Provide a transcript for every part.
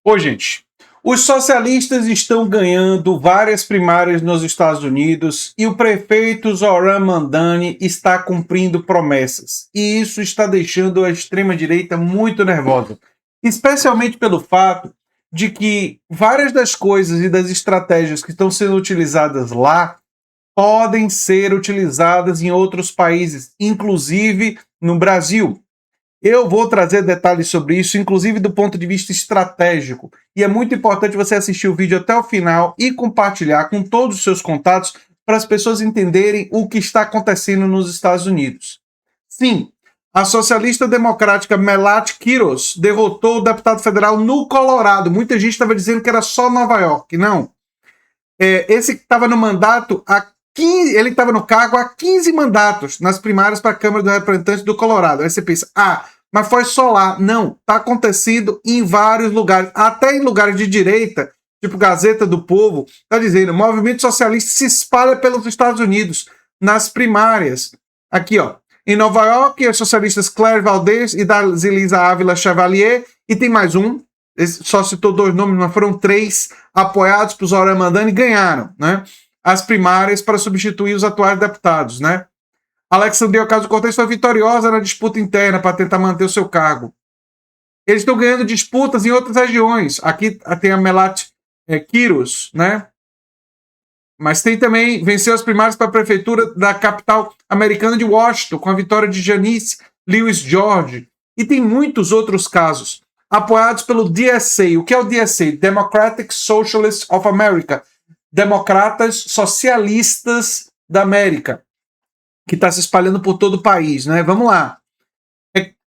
Oi, gente. Os socialistas estão ganhando várias primárias nos Estados Unidos e o prefeito Zoran Mandani está cumprindo promessas. E isso está deixando a extrema-direita muito nervosa, especialmente pelo fato de que várias das coisas e das estratégias que estão sendo utilizadas lá podem ser utilizadas em outros países, inclusive no Brasil. Eu vou trazer detalhes sobre isso, inclusive do ponto de vista estratégico. E é muito importante você assistir o vídeo até o final e compartilhar com todos os seus contatos para as pessoas entenderem o que está acontecendo nos Estados Unidos. Sim, a socialista democrática Melat Quiros derrotou o deputado federal no Colorado. Muita gente estava dizendo que era só Nova York. Não. Esse que estava no mandato há 15, ele estava no cargo há 15 mandatos nas primárias para a Câmara dos Representantes do Colorado. Aí você pensa, mas foi só lá. Não, está acontecendo em vários lugares, até em lugares de direita, tipo Gazeta do Povo, está dizendo, o movimento socialista se espalha pelos Estados Unidos, nas primárias. Aqui, ó, em Nova York, os socialistas Claire Valdez e Elisa Ávila Chevalier, e tem mais um, só citou 2 nomes, mas foram 3 apoiados por Zoran Mandani e ganharam, né? As primárias para substituir os atuais deputados, né? Alexandria Ocasio-Cortez foi vitoriosa na disputa interna para tentar manter o seu cargo. Eles estão ganhando disputas em outras regiões. Aqui tem a Melat Quiros, né? Mas tem também, venceu as primárias para a prefeitura da capital americana de Washington, com a vitória de Janice Lewis George. E tem muitos outros casos, apoiados pelo DSA. O que é o DSA? Democratic Socialists of America. Democratas Socialistas da América, que está se espalhando por todo o país, né? Vamos lá.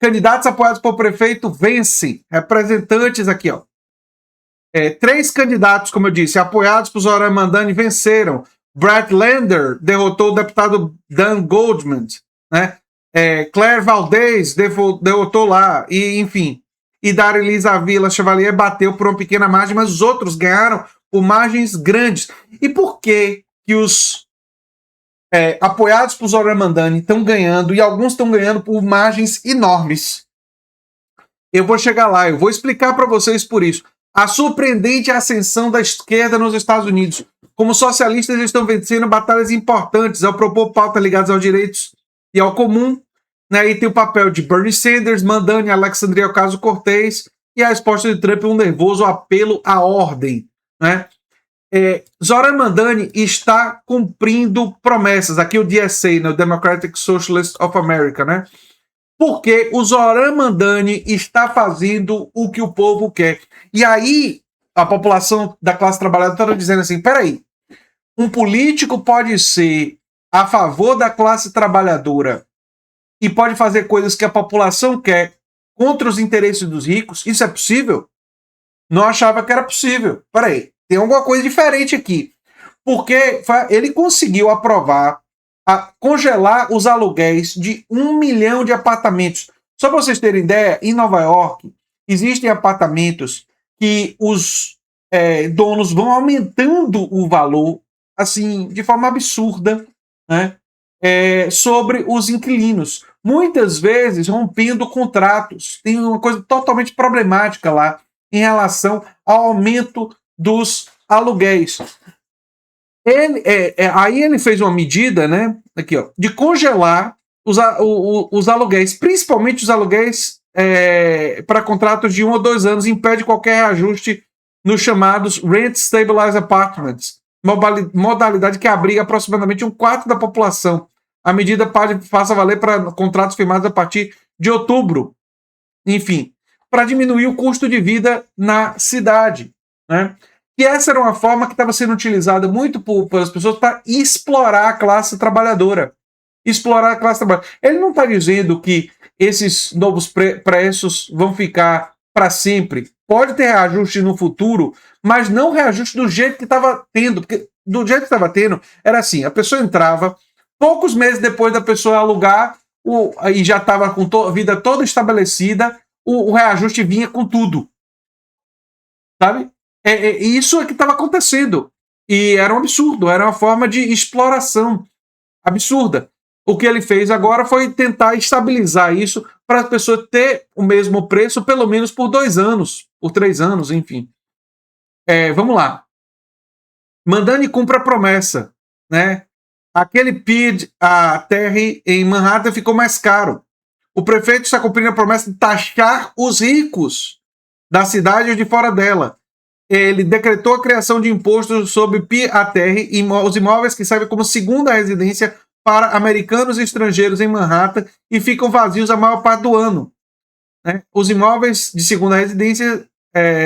Candidatos apoiados por prefeito vencem. Representantes aqui, ó. 3 candidatos, como eu disse, apoiados por Zoran Mandani venciram. Brett Lander derrotou o deputado Dan Goldman, né? Claire Valdez derrotou lá, e enfim. E Elisa Ávila Chevalier bateu por uma pequena margem, mas os outros ganharam por margens grandes. E por que os apoiados por Zoran Mandani estão ganhando e alguns estão ganhando por margens enormes? Eu vou chegar lá, eu vou explicar para vocês por isso. A surpreendente ascensão da esquerda nos Estados Unidos. Como socialistas, eles estão vencendo batalhas importantes ao propor pautas ligadas aos direitos e ao comum. Né? E tem o papel de Bernie Sanders, Mandani, Alexandria Ocasio-Cortez e a resposta de Trump um nervoso apelo à ordem. Né? Zoran Mandani está cumprindo promessas. Aqui o DSA, né? O Democratic Socialists of America, né? Porque o Zoran Mandani está fazendo o que o povo quer. E aí, a população da classe trabalhadora está dizendo assim, peraí, um político pode ser a favor da classe trabalhadora e pode fazer coisas que a população quer contra os interesses dos ricos? Isso é possível? Não achava que era possível. Peraí, tem alguma coisa diferente aqui. Porque ele conseguiu aprovar congelar os aluguéis de 1 milhão de apartamentos. Só para vocês terem ideia, em Nova York, existem apartamentos que os donos vão aumentando o valor, assim, de forma absurda, né, sobre os inquilinos. Muitas vezes rompendo contratos. Tem uma coisa totalmente problemática lá em relação ao aumento dos aluguéis. Aí ele fez uma medida, né, aqui, ó, de congelar os aluguéis, principalmente os aluguéis para contratos de 1 ou 2 anos, impede qualquer reajuste nos chamados Rent Stabilized Apartments, modalidade que abriga aproximadamente 1/4 da população. A medida passa a valer para contratos firmados a partir de outubro. Enfim, para diminuir o custo de vida na cidade, né? E essa era uma forma que estava sendo utilizada muito pelas pessoas para explorar a classe trabalhadora. Explorar a classe trabalhadora. Ele não está dizendo que esses novos preços vão ficar para sempre. Pode ter reajuste no futuro, mas não reajuste do jeito que estava tendo. Porque do jeito que estava tendo, era assim, a pessoa entrava, poucos meses depois da pessoa alugar, e já estava com a vida toda estabelecida, o reajuste vinha com tudo. Sabe? Isso é que estava acontecendo. E era um absurdo, era uma forma de exploração absurda. O que ele fez agora foi tentar estabilizar isso para as pessoas ter o mesmo preço, pelo menos por 2 anos, por 3 anos, enfim. Vamos lá. Mandani cumpre a promessa, né? Aquele PID, a terra em Manhattan ficou mais caro. O prefeito está cumprindo a promessa de taxar os ricos da cidade ou de fora dela. Ele decretou a criação de impostos sobre PIA-terra e os imóveis que servem como segunda residência para americanos e estrangeiros em Manhattan e ficam vazios a maior parte do ano. Né? Os imóveis de segunda residência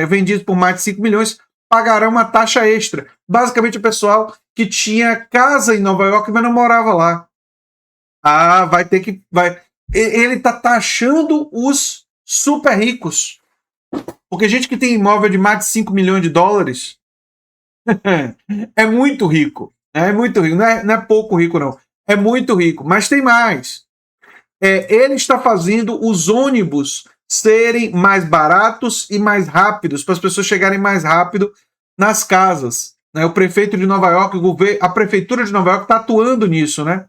vendidos por mais de 5 milhões pagarão uma taxa extra. Basicamente o pessoal que tinha casa em Nova York, mas não morava lá. Vai ter que... Ele está taxando os super ricos. Porque gente que tem imóvel de mais de 5 milhões de dólares é muito rico. É muito rico. Não é pouco rico, não. É muito rico. Mas tem mais. Ele está fazendo os ônibus serem mais baratos e mais rápidos, para as pessoas chegarem mais rápido nas casas. Né? O prefeito de Nova York, a prefeitura de Nova York está atuando nisso, né?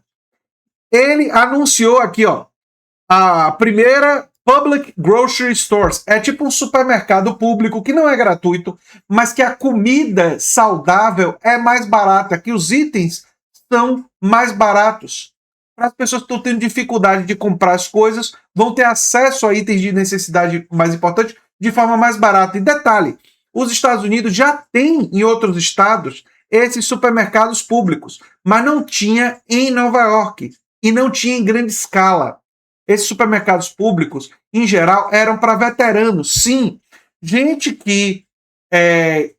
Ele anunciou aqui, ó, a primeira Public Grocery Stores. É tipo um supermercado público que não é gratuito, mas que a comida saudável é mais barata, que os itens são mais baratos. Para as pessoas que estão tendo dificuldade de comprar as coisas, vão ter acesso a itens de necessidade mais importante de forma mais barata. E detalhe, os Estados Unidos já têm em outros estados esses supermercados públicos, mas não tinha em Nova York e não tinha em grande escala. Esses supermercados públicos, em geral, eram para veteranos. Sim, gente que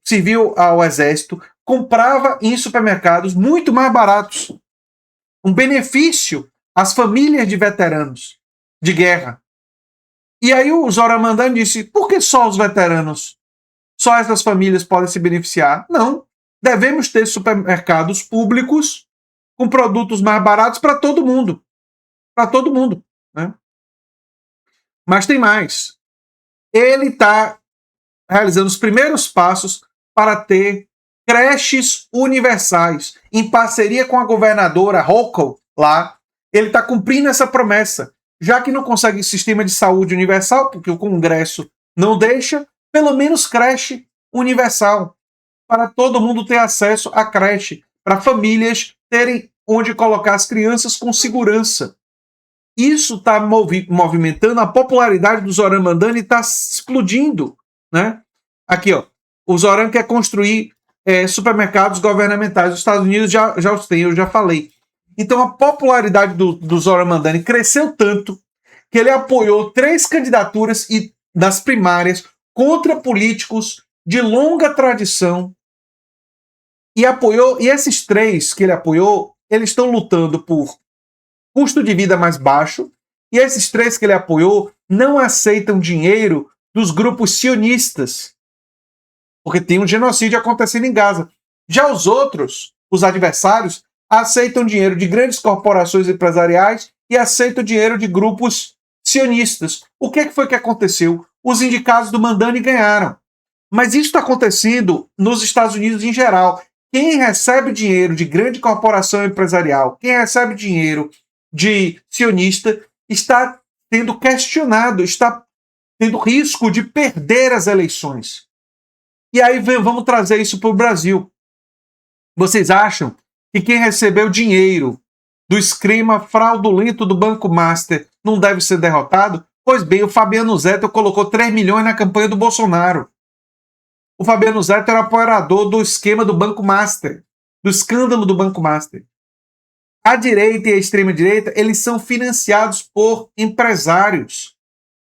serviu ao exército comprava em supermercados muito mais baratos. Um benefício às famílias de veteranos de guerra. E aí o Zoran Mandani disse, por que só os veteranos? Só essas famílias podem se beneficiar? Não. Devemos ter supermercados públicos com produtos mais baratos para todo mundo. Para todo mundo. Né? Mas tem mais. Ele está realizando os primeiros passos para ter creches universais, em parceria com a governadora Hochul lá. Ele está cumprindo essa promessa. Já que não consegue sistema de saúde universal, porque o Congresso não deixa, pelo menos creche universal, para todo mundo ter acesso à creche, para famílias terem onde colocar as crianças com segurança. Isso está movimentando a popularidade do Zoran Mandani, está explodindo. Né? Aqui, ó, o Zoran quer construir supermercados governamentais. Os Estados Unidos já os tem, eu já falei. Então a popularidade do Zoran Mandani cresceu tanto que ele apoiou 3 candidaturas das primárias contra políticos de longa tradição e esses 3 que ele apoiou, eles estão lutando por custo de vida mais baixo, e esses 3 que ele apoiou não aceitam dinheiro dos grupos sionistas, porque tem um genocídio acontecendo em Gaza. Já os outros, os adversários, aceitam dinheiro de grandes corporações empresariais e aceitam dinheiro de grupos sionistas. O que foi que aconteceu? Os indicados do Mandani ganharam. Mas isso está acontecendo nos Estados Unidos em geral. Quem recebe dinheiro de grande corporação empresarial, quem recebe dinheiro de sionista, está sendo questionado, está tendo risco de perder as eleições. E aí vamos trazer isso para o Brasil. Vocês acham que quem recebeu dinheiro do esquema fraudulento do Banco Master não deve ser derrotado? Pois bem, o Fabiano Zettel colocou 3 milhões na campanha do Bolsonaro. O Fabiano Zettel era apoiador do esquema do Banco Master, do escândalo do Banco Master. A direita e a extrema-direita, eles são financiados por empresários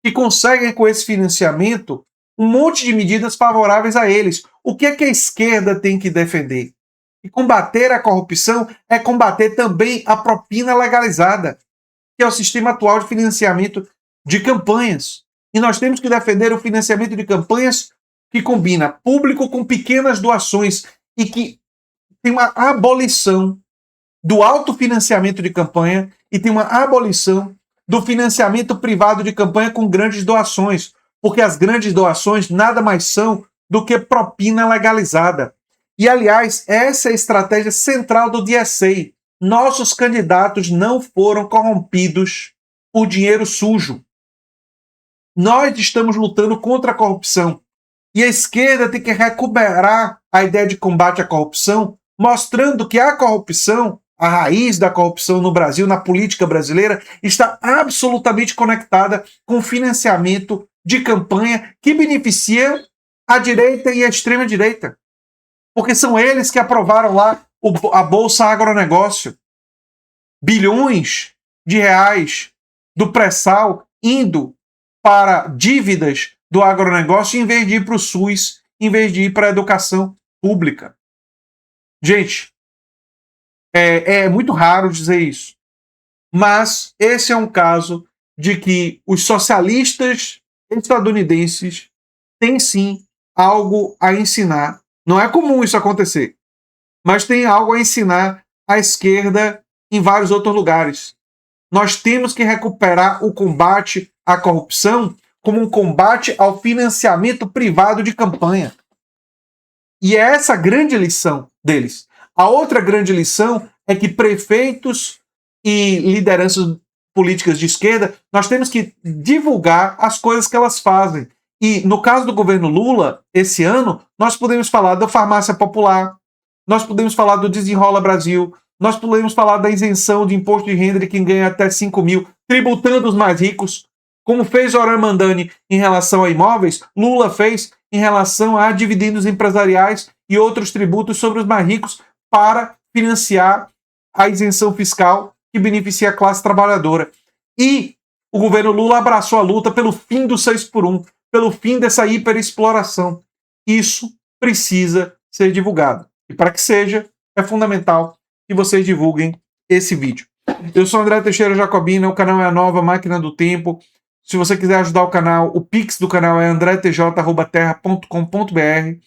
que conseguem, com esse financiamento, um monte de medidas favoráveis a eles. O que é que a esquerda tem que defender? E combater a corrupção é combater também a propina legalizada, que é o sistema atual de financiamento de campanhas. E nós temos que defender o financiamento de campanhas que combina público com pequenas doações e que tem uma abolição do autofinanciamento de campanha e tem uma abolição do financiamento privado de campanha com grandes doações, porque as grandes doações nada mais são do que propina legalizada. E, aliás, essa é a estratégia central do DSA, Nossos candidatos não foram corrompidos por dinheiro sujo. Nós estamos lutando contra a corrupção. E a esquerda tem que recuperar a ideia de combate à corrupção, mostrando que a corrupção, a raiz da corrupção no Brasil, na política brasileira, está absolutamente conectada com o financiamento de campanha que beneficia a direita e a extrema-direita. Porque são eles que aprovaram lá a Bolsa Agronegócio. Bilhões de reais do pré-sal indo para dívidas do agronegócio em vez de ir para o SUS, em vez de ir para a educação pública. Gente, é muito raro dizer isso, mas esse é um caso de que os socialistas estadunidenses têm sim algo a ensinar. Não é comum isso acontecer, mas tem algo a ensinar à esquerda em vários outros lugares. Nós temos que recuperar o combate à corrupção como um combate ao financiamento privado de campanha. E é essa a grande lição deles. A outra grande lição é que prefeitos e lideranças políticas de esquerda, nós temos que divulgar as coisas que elas fazem. E no caso do governo Lula, esse ano, nós podemos falar da farmácia popular, nós podemos falar do Desenrola Brasil, nós podemos falar da isenção de imposto de renda de quem ganha até 5 mil, tributando os mais ricos, como fez Zoran Mandani em relação a imóveis, Lula fez em relação a dividendos empresariais e outros tributos sobre os mais ricos para financiar a isenção fiscal que beneficia a classe trabalhadora. E o governo Lula abraçou a luta pelo fim do 6x1, pelo fim dessa hiperexploração. Isso precisa ser divulgado. E para que seja, é fundamental que vocês divulguem esse vídeo. Eu sou André Teixeira Jacobina, o canal é a Nova Máquina do Tempo. Se você quiser ajudar o canal, o Pix do canal é andretj@terra.com.br.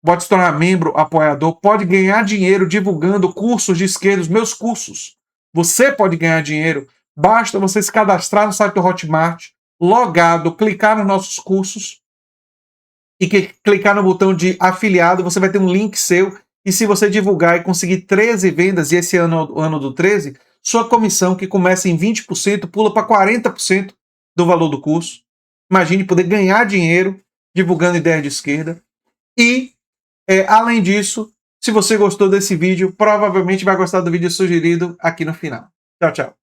Pode se tornar membro, apoiador, pode ganhar dinheiro divulgando cursos de esquerda, os meus cursos. Você pode ganhar dinheiro, basta você se cadastrar no site do Hotmart, logado, clicar nos nossos cursos e clicar no botão de afiliado, você vai ter um link seu e se você divulgar e conseguir 13 vendas, e esse ano é o ano do 13, sua comissão, que começa em 20%, pula para 40% do valor do curso. Imagine poder ganhar dinheiro divulgando ideias de esquerda. E, além disso, se você gostou desse vídeo, provavelmente vai gostar do vídeo sugerido aqui no final. Tchau, tchau.